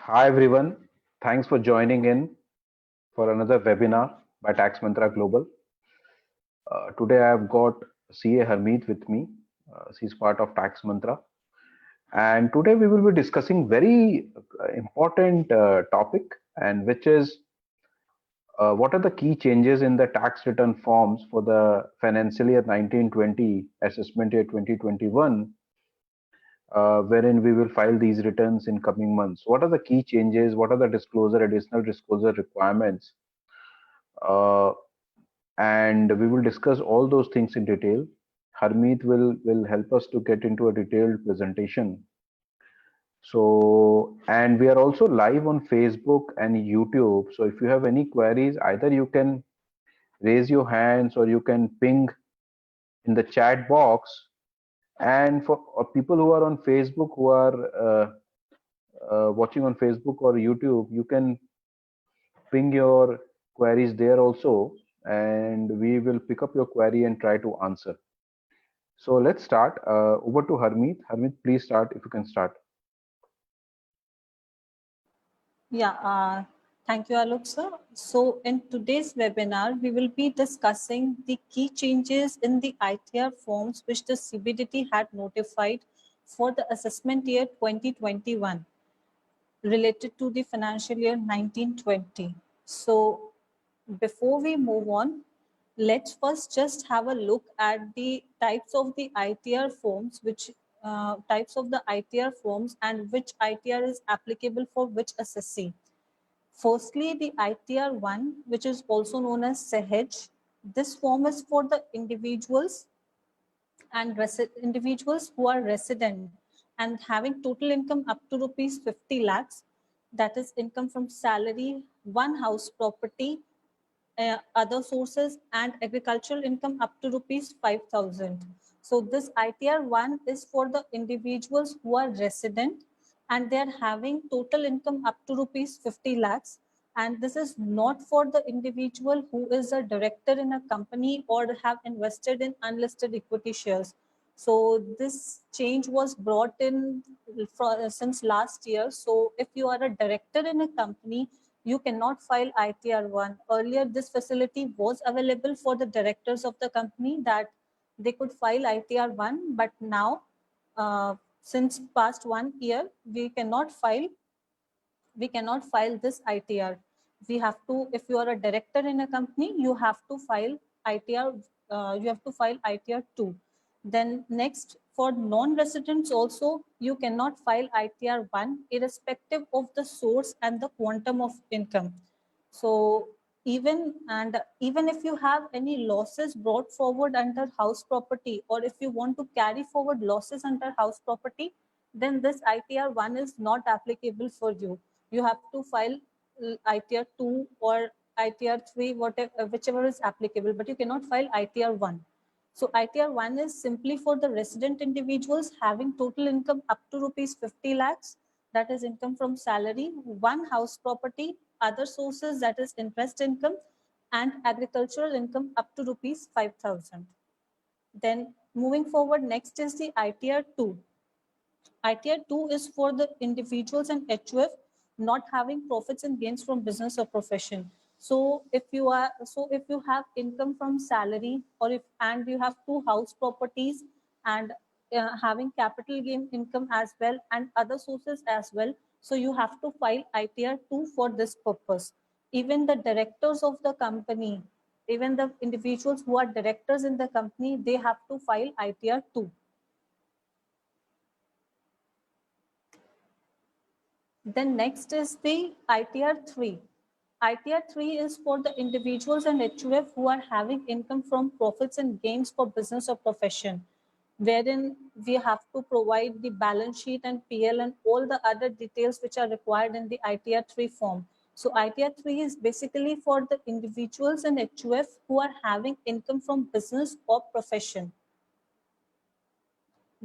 Hi everyone, thanks for joining in for another webinar by Tax Mantra Global. Today I have got CA Harmeet with me. She's part of Tax Mantra, and today we will be discussing very important topic, and which is what are the key changes in the tax return forms for the financial year 1920, assessment year 2021, wherein we will file these returns in coming months. What are the key changes? What are the additional disclosure requirements? Uh, and we will discuss all those things in detail. Harmeet will help us to get into a detailed presentation. So, and we are also live on Facebook and YouTube. So if you have any queries, either you can raise your hands or you can ping in the chat box. And for people who are on Facebook, who are watching on Facebook or YouTube, you can ping your queries there also, and we will pick up your query and try to answer. So let's start. Over to Harmeet. Harmeet, please start if you can start. Yeah, thank you, Alok sir. So in today's webinar, we will be discussing the key changes in the ITR forms which the CBDT had notified for the assessment year 2021 related to the financial year 1920. So before we move on, let's first just have a look at the types of the ITR forms, which types of the ITR forms and which ITR is applicable for which assessee. Firstly, the ITR 1, which is also known as SEHEJ. This form is for the individuals and individuals who are resident and having total income up to rupees 50 lakhs, that is income from salary, one house property, other sources, and agricultural income up to rupees 5,000. So this ITR 1 is for the individuals who are resident and they are having total income up to rupees 50 lakhs. And this is not for the individual who is a director in a company or have invested in unlisted equity shares. So this change was brought in since last year. So if you are a director in a company, you cannot file ITR 1. Earlier, this facility was available for the directors of the company that they could file ITR 1, but now, since past 1 year, we cannot file this ITR. We have to, if you are a director in a company, you have to file ITR, you have to file ITR 2. Then next, for non-residents also, you cannot file ITR 1 irrespective of the source and the quantum of income. So even if you have any losses brought forward under house property, or if you want to carry forward losses under house property, then this ITR 1 is not applicable for you. You have to file ITR 2 or ITR 3, whatever, whichever is applicable, but you cannot file ITR 1. So ITR 1 is simply for the resident individuals having total income up to rupees 50 lakhs, that is income from salary, one house property, other sources, that is interest income, and agricultural income up to rupees 5,000. Then moving forward, next is the ITR 2. ITR 2 is for the individuals and HUF not having profits and gains from business or profession. So if you have income from salary, or if and you have two house properties and having capital gain income as well and other sources as well, so you have to file ITR 2 for this purpose. Even the directors of the company, even the individuals who are directors in the company, they have to file ITR 2. Then next is the ITR 3. ITR 3 is for the individuals and HUF who are having income from profits and gains for business or profession, wherein we have to provide the balance sheet and PL and all the other details which are required in the ITR 3 form. So ITR 3 is basically for the individuals and HUF who are having income from business or profession.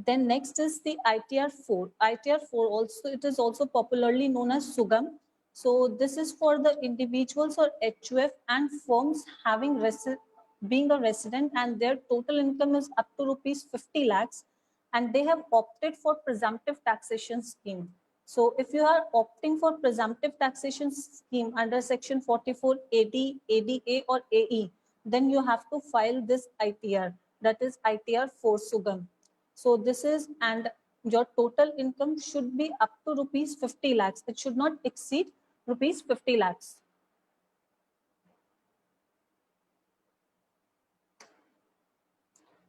Then next is the ITR 4. ITR 4 also, it is also popularly known as Sugam. So this is for the individuals or HUF and firms having being a resident and their total income is up to rupees 50 lakhs and they have opted for presumptive taxation scheme. So if you are opting for presumptive taxation scheme under section 44 AD, ADA or AE, then you have to file this ITR, that is ITR 4 Sugam. So this is, and your total income should be up to rupees 50 lakhs. It should not exceed rupees 50 lakhs.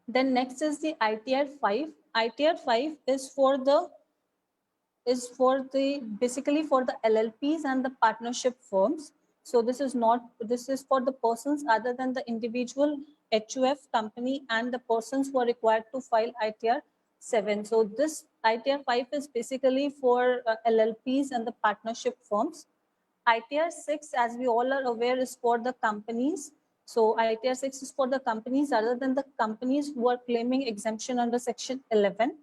Then next is the ITR 5. ITR 5 is basically for the LLPs and the partnership firms. So this is for the persons other than the individual HUF company and the persons who are required to file ITR 7. So this ITR 5 is basically for LLPs and the partnership firms. ITR 6, as we all are aware, is for the companies. So ITR 6 is for the companies other than the companies who are claiming exemption under section 11.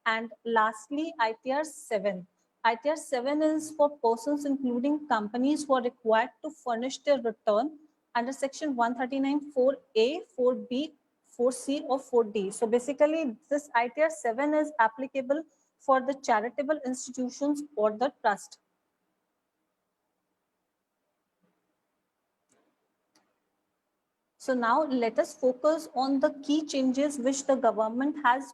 And lastly, ITR 7. ITR 7 is for persons including companies who are required to furnish their return under section 139 4A, 4B, 4C or 4D. So basically this ITR 7 is applicable for the charitable institutions or the trust. So now let us focus on the key changes which the government has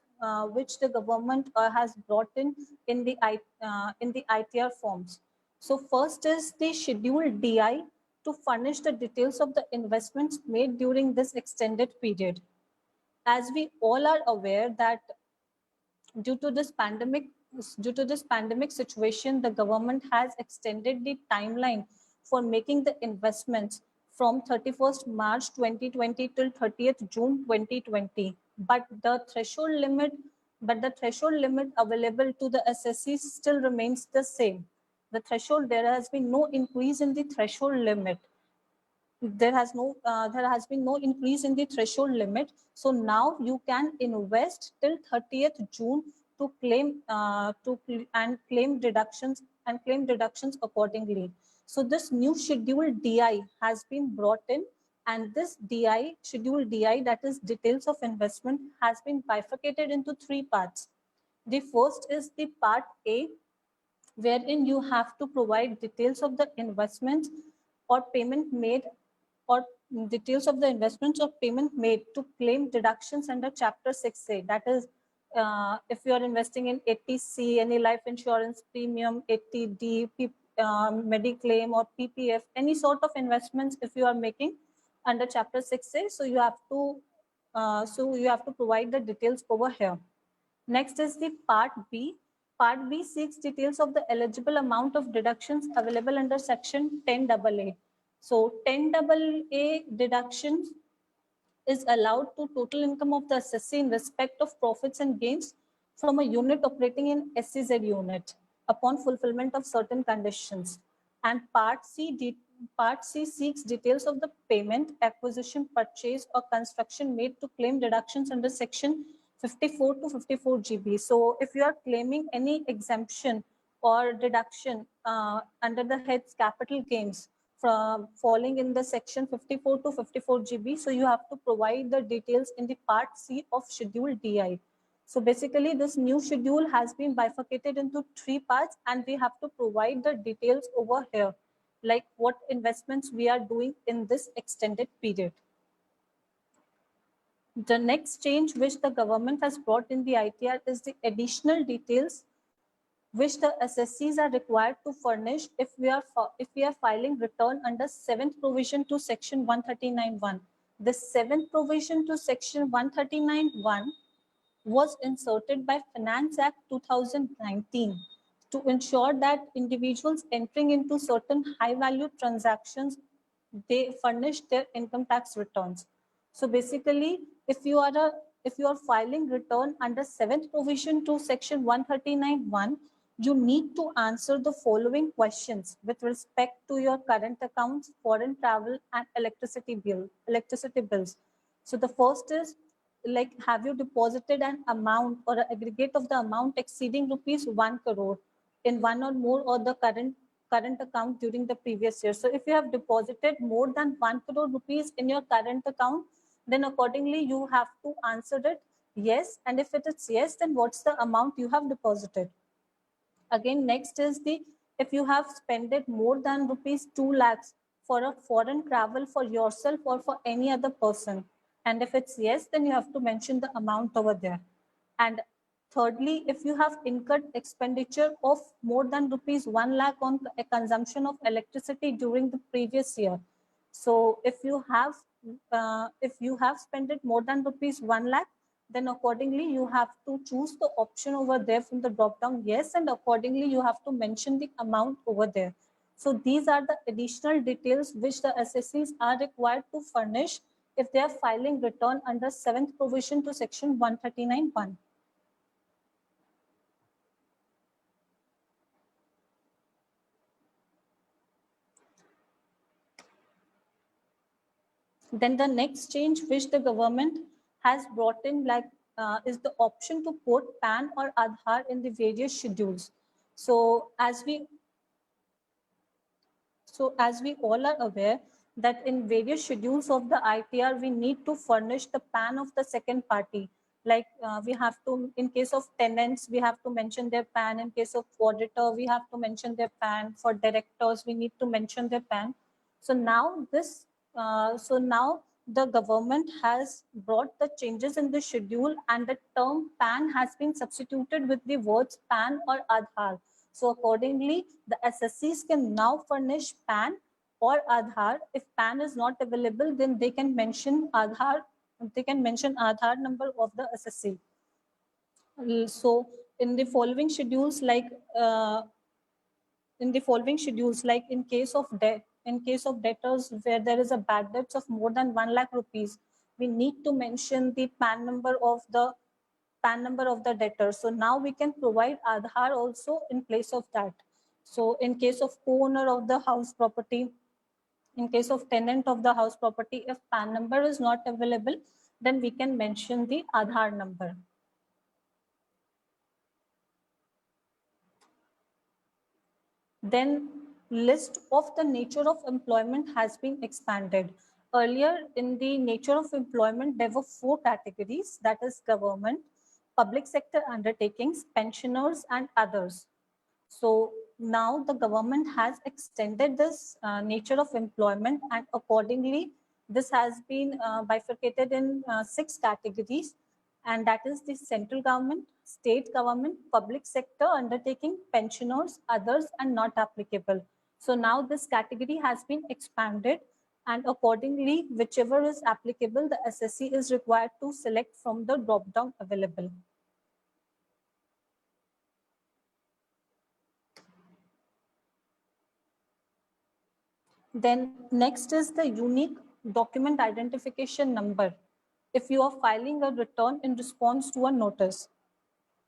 brought in the ITR forms. So first is the Schedule DI to furnish the details of the investments made during this extended period. As we all are aware that due to this pandemic situation, the government has extended the timeline for making the investments from 31st March 2020 till 30th June 2020. But the threshold limit available to the assessees still remains the same. There has been no increase in the threshold limit. There has been no increase in the threshold limit. So now you can invest till 30th June to claim deductions accordingly. So this new Schedule DI has been brought in, and this Schedule DI, that is details of investment, has been bifurcated into 3 parts. The first is the Part A, wherein you have to provide details of the investments or payment made or details of the investments or payment made to claim deductions under Chapter 6A. That is, if you are investing in 80C, any life insurance premium, 80D, Mediclaim or PPF, any sort of investments if you are making under Chapter 6A, so you have to provide the details over here. Next is the Part B. Part B seeks details of the eligible amount of deductions available under Section 10AA. So 10AA deductions is allowed to total income of the assessee in respect of profits and gains from a unit operating in SEZ unit upon fulfillment of certain conditions. And Part C seeks details of the payment, acquisition, purchase or construction made to claim deductions under Section 54 to 54 GB. So if you are claiming any exemption or deduction under the heads capital gains from falling in the section 54 to 54 GB, so you have to provide the details in the Part C of Schedule DI. So basically this new schedule has been bifurcated into 3 parts, and we have to provide the details over here, like what investments we are doing in this extended period. The next change which the government has brought in the ITR is the additional details which the assessees are required to furnish if we are filing return under 7th provision to section 139(1). The 7th provision to section 139(1) was inserted by Finance Act 2019 to ensure that individuals entering into certain high value transactions, they furnish their income tax returns. So basically, if you are filing return under 7th provision to section 139(1), you need to answer the following questions with respect to your current accounts, foreign travel and electricity bills. So the first is, like, have you deposited an amount or an aggregate of the amount exceeding rupees 1 crore in one or more or the current account during the previous year? So if you have deposited more than 1 crore rupees in your current account, then accordingly you have to answer it yes. And if it is yes, then what's the amount you have deposited? Again, next is the, if you have spent it more than rupees 2 lakhs for a foreign travel for yourself or for any other person. And if it's yes, then you have to mention the amount over there. And thirdly, if you have incurred expenditure of more than rupees 1 lakh on a consumption of electricity during the previous year. So if you have spent it more than rupees 1 lakh, then accordingly you have to choose the option over there from the drop down yes, and accordingly you have to mention the amount over there. So these are the additional details which the assessees are required to furnish if they are filing return under 7th provision to section 139(1). Then the next change which the government has brought in, like is the option to put PAN or Aadhaar in the various schedules. So as we all are aware that in various schedules of the ITR, we need to furnish the PAN of the second party. Like we have to, in case of tenants, we have to mention their PAN. In case of auditor, we have to mention their PAN. For directors, we need to mention their PAN. So now the government has brought the changes in the schedule, and the term PAN has been substituted with the words PAN or Aadhaar. So accordingly, the SSCs can now furnish PAN or Aadhaar. If PAN is not available, then they can mention Aadhaar. They can mention Aadhaar number of the SSC. So in the following schedules, like in case of debt, in case of debtors where there is a bad debts of more than 1 lakh rupees, we need to mention the PAN number of the debtor. So now we can provide Aadhaar also in place of that. So in case of co-owner of the house property, in case of tenant of the house property, if PAN number is not available, then we can mention the Aadhaar number. Then list of the nature of employment has been expanded. Earlier in the nature of employment, there were 4 categories, that is government, public sector undertakings, pensioners, and others. So now the government has extended this nature of employment, and accordingly, this has been bifurcated in 6 categories, and that is the central government, state government, public sector undertaking, pensioners, others, and not applicable. So now this category has been expanded, and accordingly, whichever is applicable, the SSC is required to select from the drop-down available. Then next is the unique document identification number if you are filing a return in response to a notice.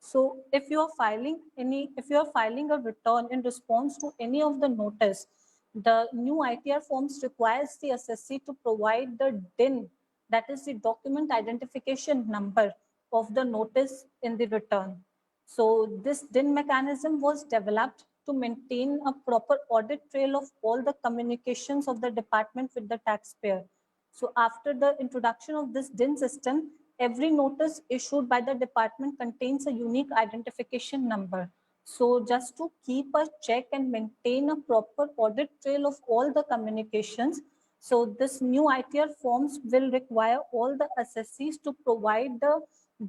So if you are filing a return in response to any of the notice, the new ITR forms requires the assessee to provide the DIN, that is the document identification number of the notice in the return. So this DIN mechanism was developed to maintain a proper audit trail of all the communications of the department with the taxpayer. So after the introduction of this DIN system, every notice issued by the department contains a unique identification number. So just to keep a check and maintain a proper audit trail of all the communications, so this new ITR forms will require all the assessees to provide the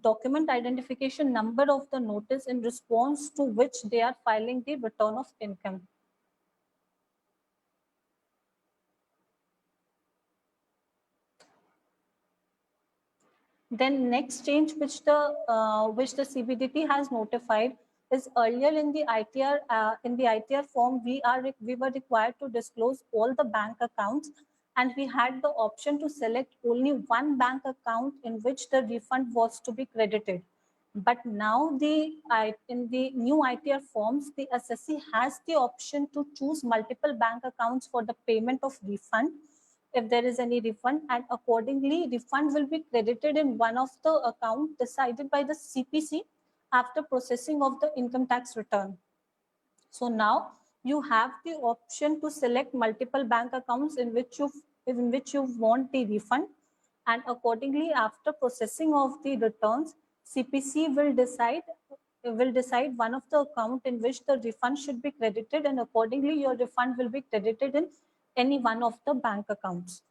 document identification number of the notice in response to which they are filing the return of income. Then next change which the CBDT has notified is earlier in the ITR form we were required to disclose all the bank accounts, and we had the option to select only one bank account in which the refund was to be credited. But now in the new ITR forms, the assessee has the option to choose multiple bank accounts for the payment of refund if there is any refund, and accordingly refund will be credited in one of the account decided by the CPC after processing of the income tax return. So now you have the option to select multiple bank accounts in which you want the refund, and accordingly after processing of the returns, CPC will decide will decide one of the account in which the refund should be credited, and accordingly your refund will be credited in any one of the bank accounts.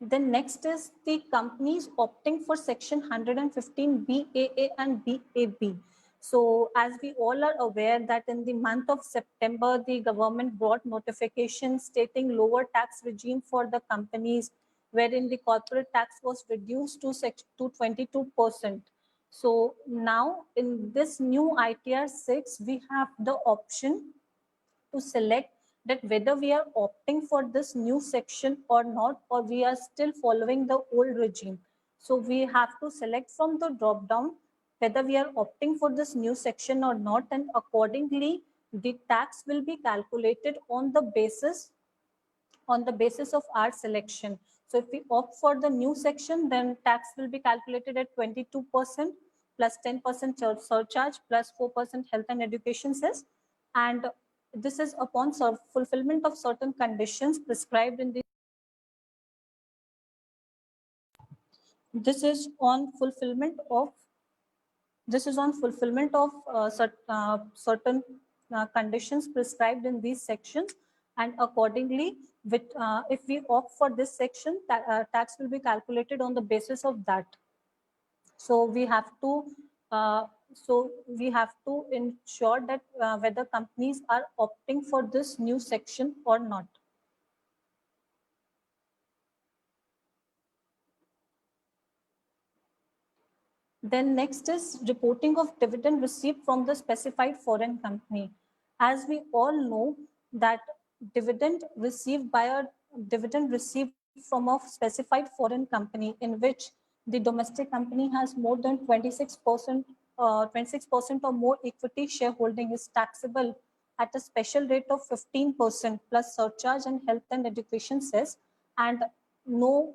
Then next is the companies opting for section 115 BAA and BAB. So as we all are aware that in the month of September, the government brought notifications stating lower tax regime for the companies, wherein the corporate tax was reduced to 22%. So now in this new ITR 6, we have the option to select that whether we are opting for this new section or not, or we are still following the old regime. So we have to select from the drop down whether we are opting for this new section or not, and accordingly the tax will be calculated on the basis of our selection. So if we opt for the new section, then tax will be calculated at 22% plus 10% surcharge plus 4% health and education cess, and this is upon fulfillment of certain conditions prescribed in the. This is on fulfillment of certain conditions prescribed in these sections, and accordingly if we opt for this section, tax will be calculated on the basis of that. So we have to ensure that whether companies are opting for this new section or not. Then next is reporting of dividend received from the specified foreign company. As we all know that dividend received from a specified foreign company in which the domestic company has more than 26% or more equity shareholding is taxable at a special rate of 15% plus surcharge and health and education cess, and no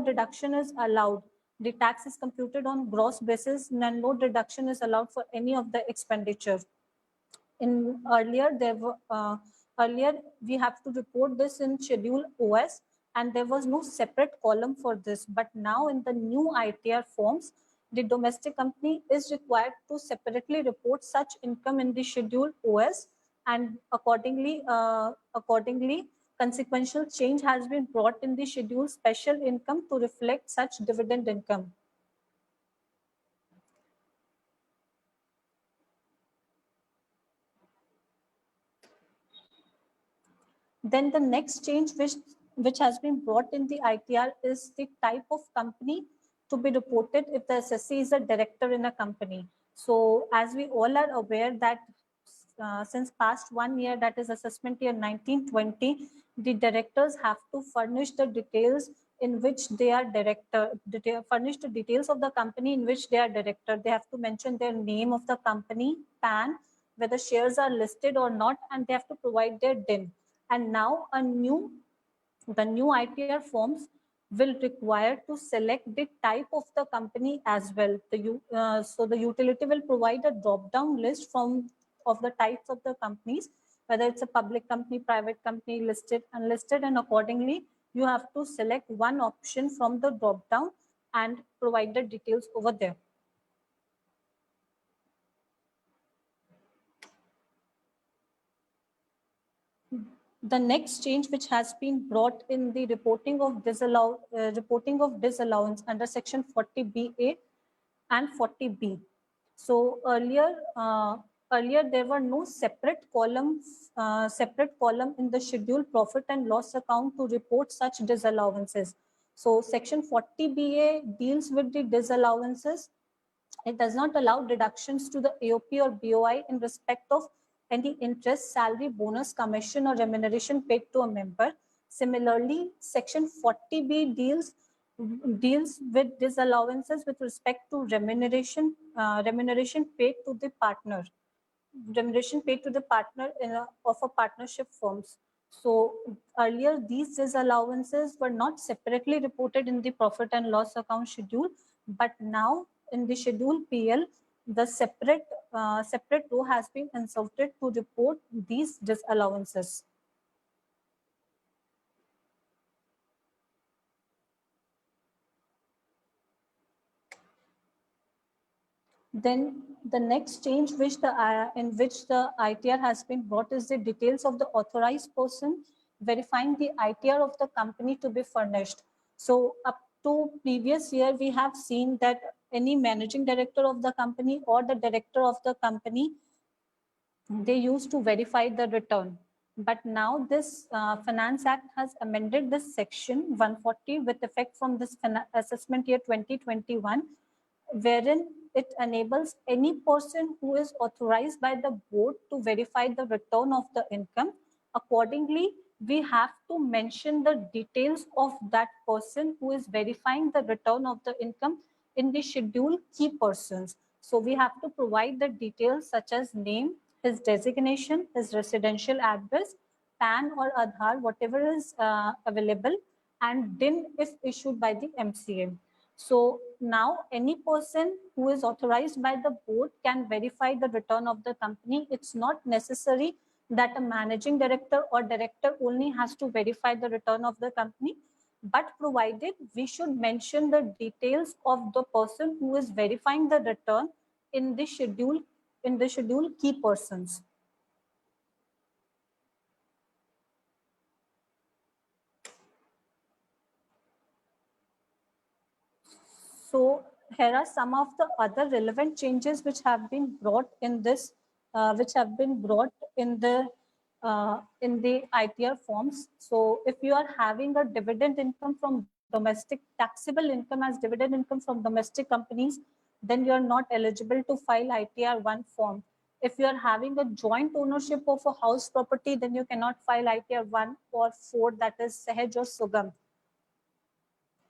deduction is allowed. The tax is computed on gross basis and no deduction is allowed for any of the expenditure. In earlier we have to report this in schedule OS, and there was no separate column for this, but now in the new ITR forms, the domestic company is required to separately report such income in the schedule OS, and accordingly consequential change has been brought in the schedule special income to reflect such dividend income. Then the next change which has been brought in the ITR is the type of company to be reported if the assessee is a director in a company. So as we all are aware that since past 1 year, that is assessment year 1920, the directors have to furnish the details in which they are furnish the details of the company in which they are director. They have to mention their name of the company, PAN, whether shares are listed or not, and they have to provide their DIN. And now the new ITR forms will require to select the type of the company as well. So the utility will provide a drop-down list of the types of the companies, whether it's a public company, private company, listed, unlisted, and accordingly you have to select one option from the drop-down and provide the details over there. The next change which has been brought in the reporting of disallowance under section 40BA and 40B. So earlier there were no separate column in the schedule profit and loss account to report such disallowances. So section 40BA deals with the disallowances. It does not allow deductions to the AOP or BOI in respect of any interest, salary, bonus, commission, or remuneration paid to a member. Similarly, section 40B deals with disallowances with respect to remuneration paid to the partner, of a partnership firms. So earlier these disallowances were not separately reported in the profit and loss account schedule, but now in the schedule PL, the separate row has been inserted to report these disallowances. Then the next change in which the ITR has been brought is the details of the authorized person verifying the ITR of the company to be furnished. So up to previous year, we have seen that any managing director of the company or the director of the company, they used to verify the return. But now this Finance Act has amended this section 140 with effect from this assessment year 2021, wherein it enables any person who is authorized by the board to verify the return of the income. Accordingly, we have to mention the details of that person who is verifying the return of the income in the schedule key persons. So we have to provide the details such as name, his designation, his residential address, PAN or Aadhaar, whatever is available, and DIN if issued by the MCA. So now any person who is authorized by the board can verify the return of the company. It's not necessary that a managing director or director only has to verify the return of the company, but provided we should mention the details of the person who is verifying the return in the schedule key persons. So here are some of the other relevant changes which have been brought in this, in the ITR forms. So if you are having a dividend income from domestic, taxable income as dividend income from domestic companies, then you are not eligible to file ITR 1 form. If you are having a joint ownership of a house property, then you cannot file ITR 1 or 4, that is Sahaj or Sugam.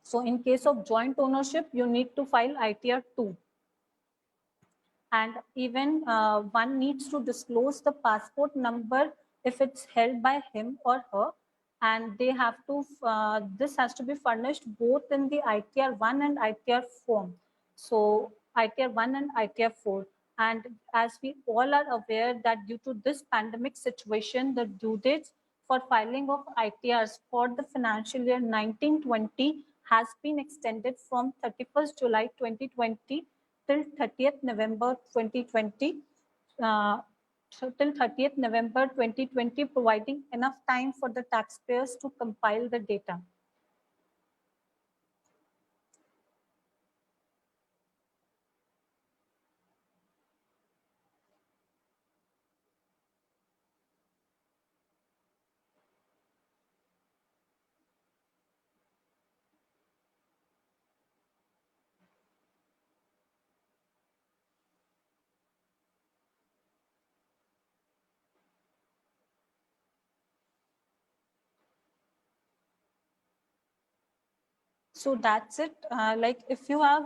So in case of joint ownership, you need to file ITR 2. And even one needs to disclose the passport number if it's held by him or her. And they have to, this has to be furnished both in the ITR 1 and ITR form. So ITR 1 and ITR 4. And as we all are aware that due to this pandemic situation, the due dates for filing of ITRs for the financial year 1920 has been extended from 31st July 2020 till 30th November 2020, till 30th November 2020, providing enough time for the taxpayers to compile the data. So that's it. Like if you have.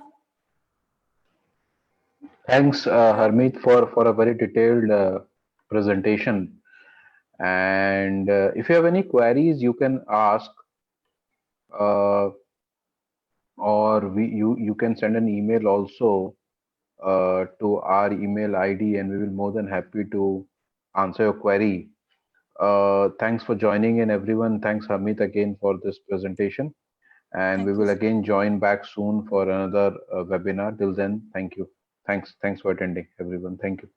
Thanks, Harmeet, for a very detailed presentation. And if you have any queries, you can ask, uh, or you can send an email also to our email ID, and we will more than happy to answer your query. Thanks for joining in, everyone. Thanks, Harmeet, again for this presentation. And we Thank you, will sir. again join back soon for another webinar. Till then, thank you. Thanks for attending, everyone. Thank you.